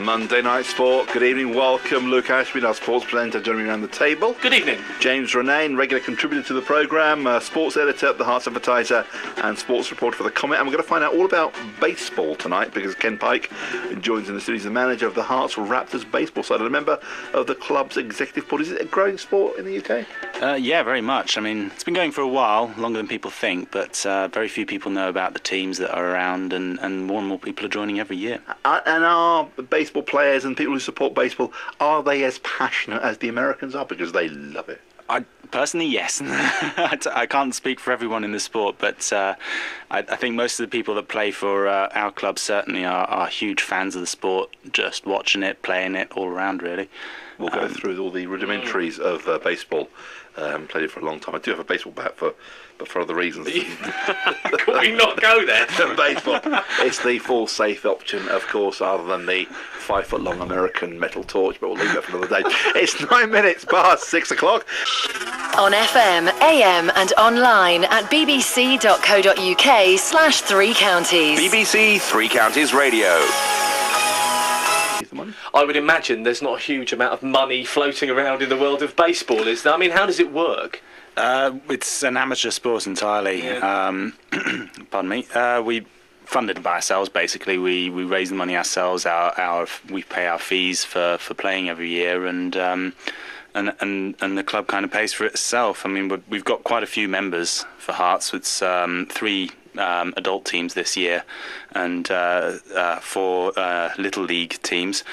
Monday Night Sport. Good evening, welcome. Luke Ashby, our sports presenter, joining me around the table. Good evening. James Renane, regular contributor to the programme, sports editor at the Hearts Advertiser and sports reporter for the Comet. And we're going to find out all about baseball tonight because Ken Pike joins in the studio as the manager of the Hearts Raptors baseball side and a member of the club's executive board. Is it a growing sport in the UK? Yeah, very much. I mean, it's been going for a while, longer than people think, but very few people know about the teams that are around, and more people are joining every year. And are baseball players and people who support baseball, are they as passionate as the Americans are? Because they love it. Personally, yes. I can't speak for everyone in the sport, but I think most of the people that play for our club certainly are huge fans of the sport, just watching it, playing it, all around, really. We'll go through all the rudimentaries of baseball. Played it for a long time. I do have a baseball bat, but for other reasons. Can we not go there? Baseball. It's the full safe option, of course, other than the 5-foot-long American metal torch, but we'll leave that for another day. It's 9 minutes past 6 o'clock. On FM, AM and online at bbc.co.uk/3 counties. BBC Three Counties Radio. I would imagine there's not a huge amount of money floating around in the world of baseball, is there? I mean, how does it work? It's an amateur sport entirely. Yeah. Pardon me. We funded by ourselves, basically. We raise the money ourselves. We pay our fees for playing every year, and the club kind of pays for itself. I mean, we've got quite a few members for Hearts. It's 3 adult teams this year and 4 little league teams.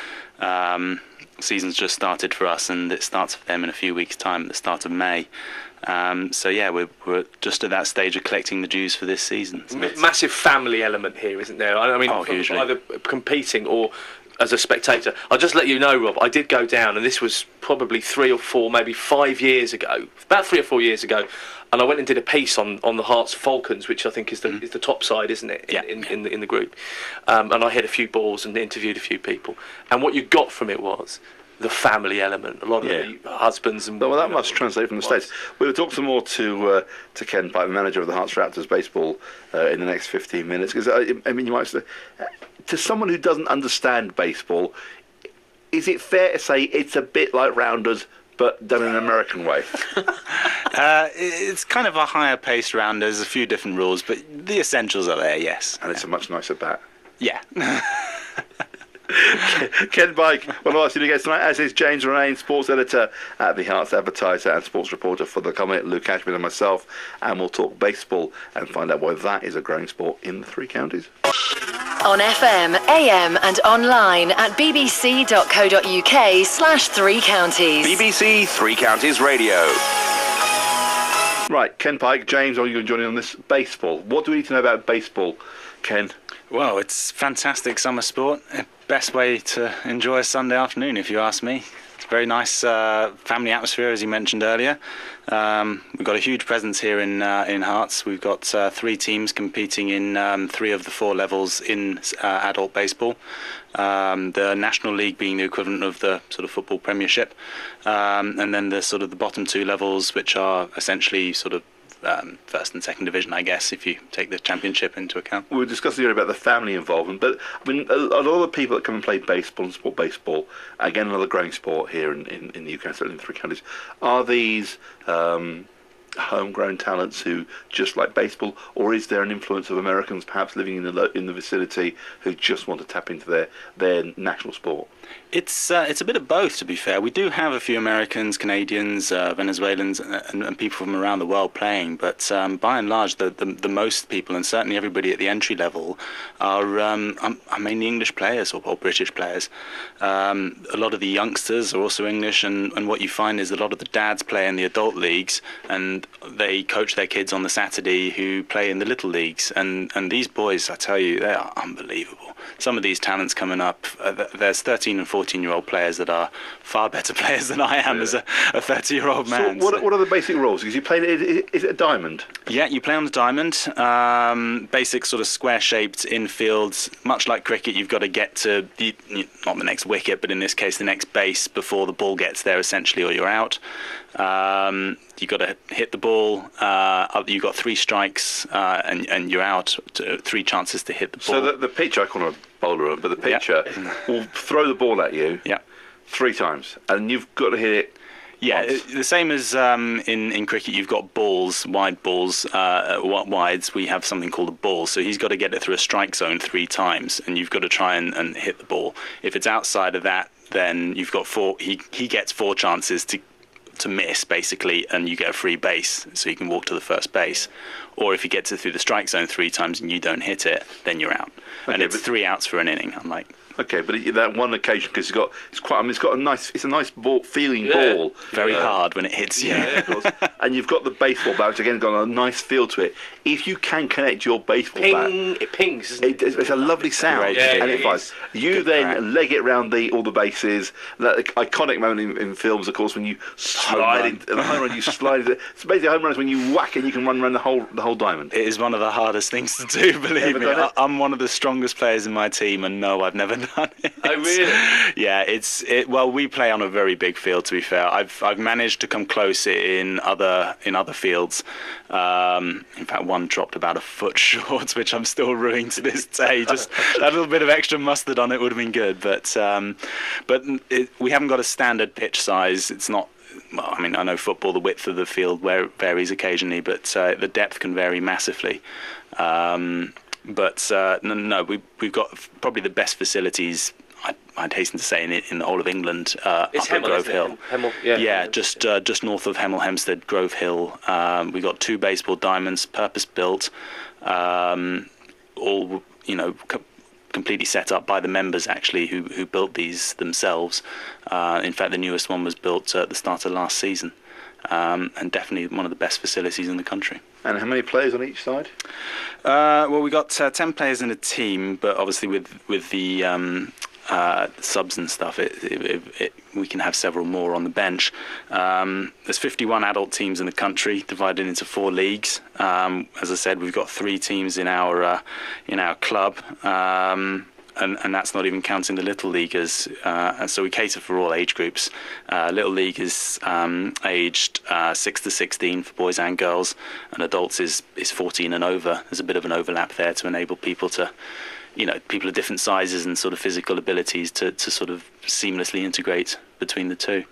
Season's just started for us, and it starts for them in a few weeks' time at the start of May. So yeah, we're just at that stage of collecting the dues for this season. Massive family element here, isn't there? I mean, hugely. Either competing or as a spectator. I'll just let you know, Rob, I did go down, and this was probably 3 or 4, maybe 5 years ago, about 3 or 4 years ago, and I went and did a piece on the Hearts Falcons, which I think is the top side, isn't it? In the group, and I hit a few balls and interviewed a few people, and what you got from it was the family element. A lot of the husbands and... Well, that must translate from the States. We'll talk some more to Ken Pike, the manager of the Hearts Raptors baseball, in the next 15 minutes. Because, I mean, you might say, to someone who doesn't understand baseball, is it fair to say it's a bit like Rounders, but done in an American way? It's kind of a higher-paced Rounders, a few different rules, but the essentials are there, yes. And it's a much nicer bat. Yeah. Ken Pike, one of our studio guests tonight, as is James Renane, sports editor at the Hearts Advertiser and sports reporter for the Comet, Luke Ashby and myself, and we'll talk baseball and find out why that is a growing sport in the 3 counties. On FM, AM and online at bbc.co.uk/3 counties. BBC Three Counties Radio. Right, Ken Pike, James, are you going to join in on this baseball? What do we need to know about baseball, Ken? Well, it's fantastic summer sport. Best way to enjoy a Sunday afternoon, if you ask me. It's a very nice family atmosphere, as you mentioned earlier. We've got a huge presence here in Hearts. We've got 3 teams competing in 3 of the 4 levels in adult baseball. The National League being the equivalent of the sort of football Premiership, and then the sort of the bottom 2 levels, which are essentially sort of first and second division, I guess, if you take the championship into account. We were discussing earlier about the family involvement, but I mean, a lot of the people that come and play baseball and support baseball, again, another growing sport here in the UK, certainly in the 3 counties, are these homegrown talents who just like baseball, or is there an influence of Americans perhaps living in the vicinity who just want to tap into their national sport? It's a bit of both, to be fair. We do have a few Americans, Canadians, Venezuelans, and people from around the world playing, but by and large, the most people, and certainly everybody at the entry level, are mainly English players or British players. A lot of the youngsters are also English, and what you find is a lot of the dads play in the adult leagues, and they coach their kids on the Saturday who play in the little leagues. And these boys, I tell you, they are unbelievable. Some of these talents coming up, there's 13 and 14-year-old players that are far better players than I am as a 30-year-old man. So what are the basic rules? Because you play, is it a diamond? Yeah, you play on the diamond. Basic sort of square-shaped infields. Much like cricket, you've got to get to, not the next wicket, but in this case the next base before the ball gets there, essentially, or you're out. You've got to hit the ball. You've got 3 strikes, and you're out. 3 chances to hit the ball. So the pitch, I call it a bowler, but the pitcher will throw the ball at you 3 times, and you've got to hit it. Yeah, the same as in cricket, you've got balls, wide balls, wides. We have something called a ball. So he's got to get it through a strike zone 3 times, and you've got to try and hit the ball. If it's outside of that, then you've got 4. He gets 4 chances to miss, basically, and you get a free base, so you can walk to the first base. Or if he gets it through the strike zone 3 times and you don't hit it, then you're out. Okay, and it's 3 outs for an inning. Unlike. Okay, but that one occasion, because it's a nice ball, feeling ball. Very hard when it hits you. Yeah, of course. And you've got the baseball bat, which again got a nice feel to it. If you can connect your baseball bat, it pings. Isn't it? It's a lovely sound, and it flies. You then leg it round all the bases. That iconic moment in films, of course, when you slide into the home run. You slide. It's basically home runs when you whack and you can run around the whole diamond. It is one of the hardest things to do. Believe me, I'm one of the strongest players in my team, and no, I've never done it. Oh really? Yeah, well, we play on a very big field. To be fair, I've managed to come close in other fields. In fact, one dropped about a foot short, which I'm still ruining to this day. Just a little bit of extra mustard on it would have been good, but we haven't got a standard pitch size. It's not. Well, I mean, I know football, the width of the field varies occasionally, but the depth can vary massively. But we've got probably the best facilities. I'd hasten to say in the whole of England. It's up at Grove Hill. Hemel, just north of Hemel Hempstead, Grove Hill. We've got 2 baseball diamonds, purpose built, all completely set up by the members actually who built these themselves. In fact, the newest one was built at the start of last season, and definitely one of the best facilities in the country. And how many players on each side? Well, we got 10 players in a team, but obviously with the subs and stuff, we can have several more on the bench. There's 51 adult teams in the country, divided into 4 leagues. As I said, we've got 3 teams in our club. And that's not even counting the little leaguers. And so we cater for all age groups. Little league is aged 6 to 16 for boys and girls, and adults is 14 and over. There's a bit of an overlap there to enable people to, people of different sizes and sort of physical abilities to sort of seamlessly integrate between the two.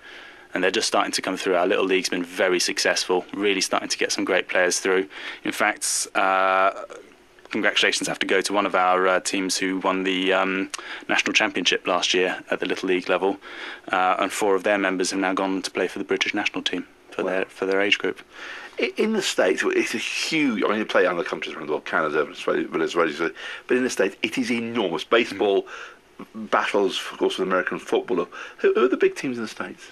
And they're just starting to come through. Our little league's been very successful, really starting to get some great players through. In fact, congratulations have to go to one of our teams who won the national championship last year at the Little League level, and 4 of their members have now gone to play for the British national team for their age group. In the States, it's a huge. I mean, they play in other countries around the world, Canada, Australia, but in the States, it is enormous. Baseball battles, of course, with American football. Who are the big teams in the States?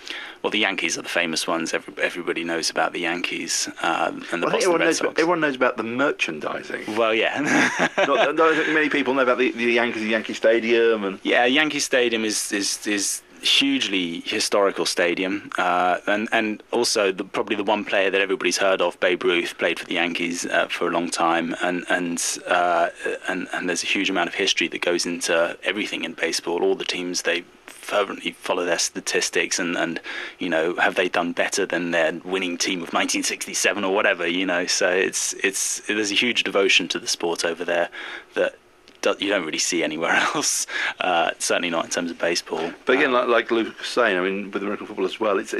Well, the Yankees are the famous ones. Everybody knows about the Yankees and the Boston Red Sox. Everyone knows about the merchandising. Well, yeah. not many people know about the Yankees, the Yankee Stadium, and Yankee Stadium is hugely historical stadium, and also probably the one player that everybody's heard of, Babe Ruth, played for the Yankees for a long time, and there's a huge amount of history that goes into everything in baseball. All the teams, they fervently follow their statistics and have they done better than their winning team of 1967 or whatever, so there's a huge devotion to the sport over there that you don't really see anywhere else, certainly not in terms of baseball. But again, like Luke was saying, I mean, with American football as well, it's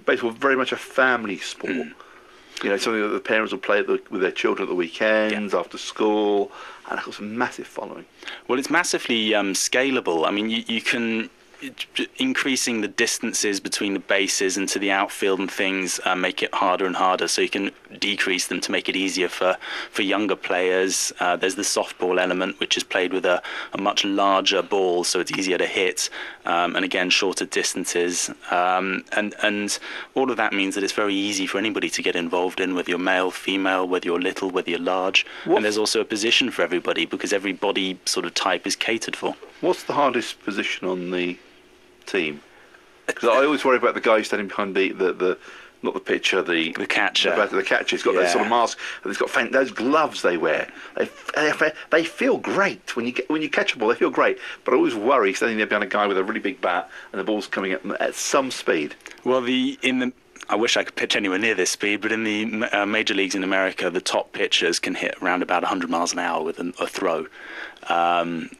baseball very much a family sport. Something that the parents will play with their children at the weekends, after school, and of course a massive following. Well, it's massively scalable. I mean, you can increasing the distances between the bases and to the outfield and things make it harder and harder, so you can decrease them to make it easier for younger players. There's the softball element, which is played with a much larger ball, so it's easier to hit, and again shorter distances, and all of that means that it's very easy for anybody to get involved in, whether you're male, female, whether you're little, whether you're large. And there's also a position for everybody, because every body sort of type is catered for. What's the hardest position on the team? Because I always worry about the guy standing behind the not the pitcher, the catcher. The catcher's got that sort of mask, and he's got those gloves they wear. They feel great when you catch a ball. They feel great, but I always worry standing there behind a guy with a really big bat and the ball's coming at some speed. Well, I wish I could pitch anywhere near this speed, but in the major leagues in America, the top pitchers can hit around about 100 miles an hour with a throw. I'm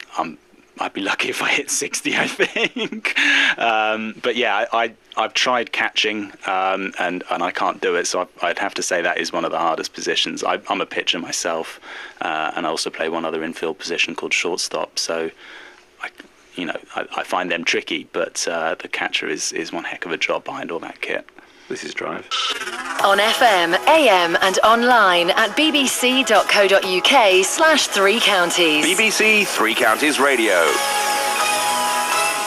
I'd be lucky if I hit 60, I think. But yeah, I've tried catching, and I can't do it. So I'd have to say that is one of the hardest positions. I'm a pitcher myself, and I also play one other infield position called shortstop. So I find them tricky, but the catcher is one heck of a job behind all that kit. This is Drive. On FM, AM and online at bbc.co.uk/3 counties. BBC Three Counties Radio.